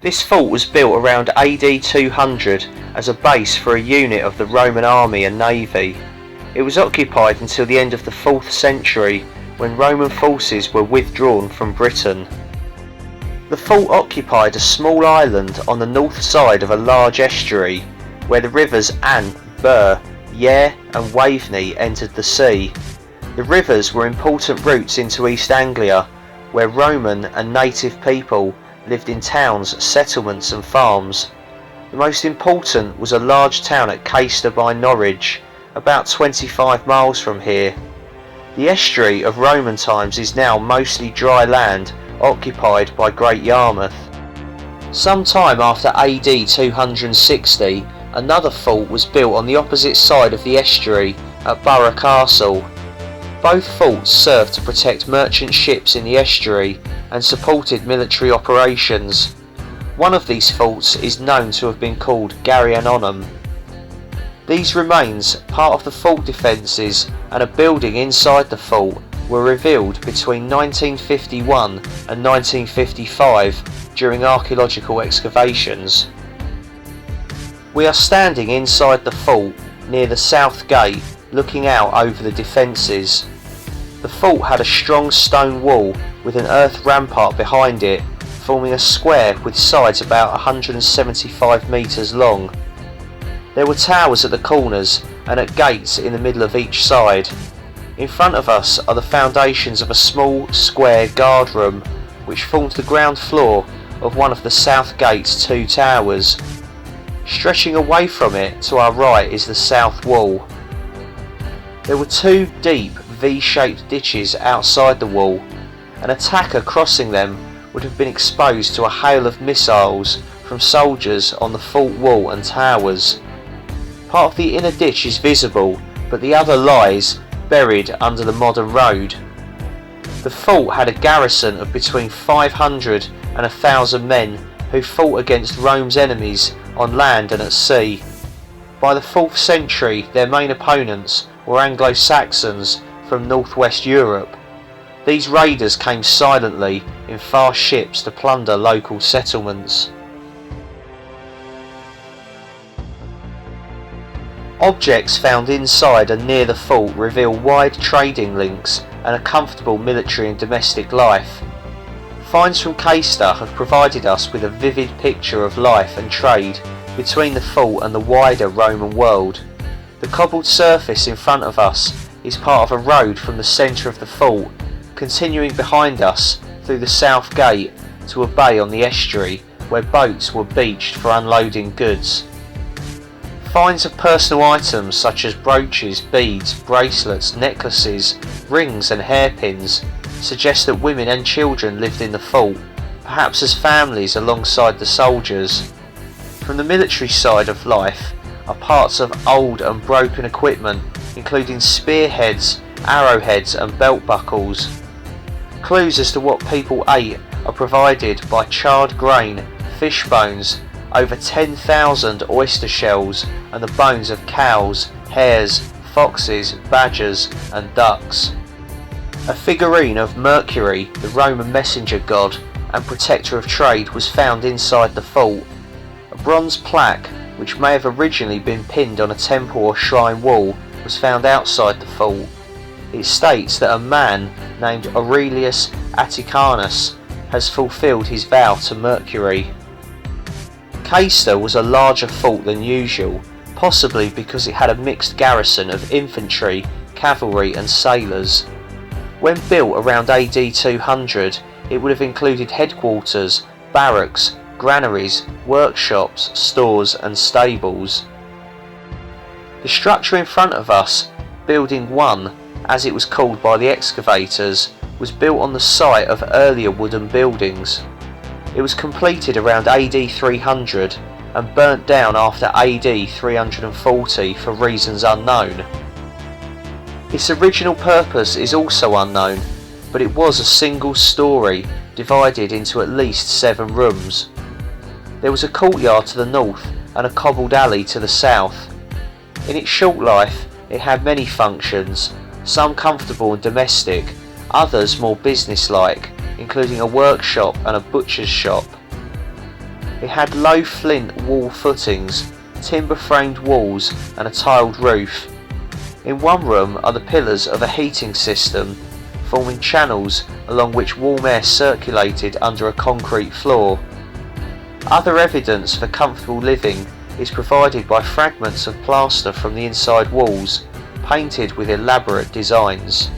This fort was built around AD 200 as a base for a unit of the Roman army and navy. It was occupied until the end of the 4th century, when Roman forces were withdrawn from Britain. The fort occupied a small island on the north side of a large estuary, where the rivers Ant, Bure, Yare and Waveney entered the sea. The rivers were important routes into East Anglia, where Roman and native people lived in towns, settlements and farms. The most important was a large town at Caister by Norwich, about 25 miles from here. The estuary of Roman times is now mostly dry land occupied by Great Yarmouth. Sometime after AD 260, another fort was built on the opposite side of the estuary at Borough Castle. Both forts served to protect merchant ships in the estuary and supported military operations. One of these forts is known to have been called Garryanonum. These remains, part of the fort defences and a building inside the fort, were revealed between 1951 and 1955 during archaeological excavations. We are standing inside the fort near the south gate, looking out over the defences. The fort had a strong stone wall with an earth rampart behind it, forming a square with sides about 175 metres long. There were towers at the corners and at gates in the middle of each side. In front of us are the foundations of a small square guard room, which formed the ground floor of one of the south gate's 2 towers. Stretching away from it to our right is the south wall. There were 2 deep V-shaped ditches outside the wall. An attacker crossing them would have been exposed to a hail of missiles from soldiers on the fort wall and towers. Part of the inner ditch is visible, but the other lies buried under the modern road. The fort had a garrison of between 500 and 1,000 men who fought against Rome's enemies on land and at sea. By the 4th century, their main opponents were Anglo-Saxons from northwest Europe. These raiders came silently in fast ships to plunder local settlements. Objects found inside and near the fort reveal wide trading links and a comfortable military and domestic life. Finds from Caister have provided us with a vivid picture of life and trade between the fort and the wider Roman world. The cobbled surface in front of us is part of a road from the centre of the fort, continuing behind us through the south gate to a bay on the estuary where boats were beached for unloading goods. Finds of personal items such as brooches, beads, bracelets, necklaces, rings and hairpins suggest that women and children lived in the fort, perhaps as families alongside the soldiers. From the military side of life are parts of old and broken equipment, including spearheads, arrowheads and belt buckles. Clues as to what people ate are provided by charred grain, fish bones, over 10,000 oyster shells and the bones of cows, hares, foxes, badgers and ducks. A figurine of Mercury, the Roman messenger god and protector of trade, was found inside the fort. A bronze plaque, which may have originally been pinned on a temple or shrine wall, was found outside the fort. It states that a man named Aurelius Atticanus has fulfilled his vow to Mercury. Caister was a larger fort than usual, possibly because it had a mixed garrison of infantry, cavalry and sailors. When built around AD 200, it would have included headquarters, barracks, granaries, workshops, stores and stables. The structure in front of us, Building 1, as it was called by the excavators, was built on the site of earlier wooden buildings. It was completed around AD 300 and burnt down after AD 340 for reasons unknown. Its original purpose is also unknown, but it was a single story divided into at least 7 rooms. There was a courtyard to the north and a cobbled alley to the south. In its short life, it had many functions, some comfortable and domestic, others more businesslike, including a workshop and a butcher's shop. It had low flint wall footings, timber-framed walls and a tiled roof. In one room are the pillars of a heating system, forming channels along which warm air circulated under a concrete floor. Other evidence for comfortable living is provided by fragments of plaster from the inside walls, painted with elaborate designs.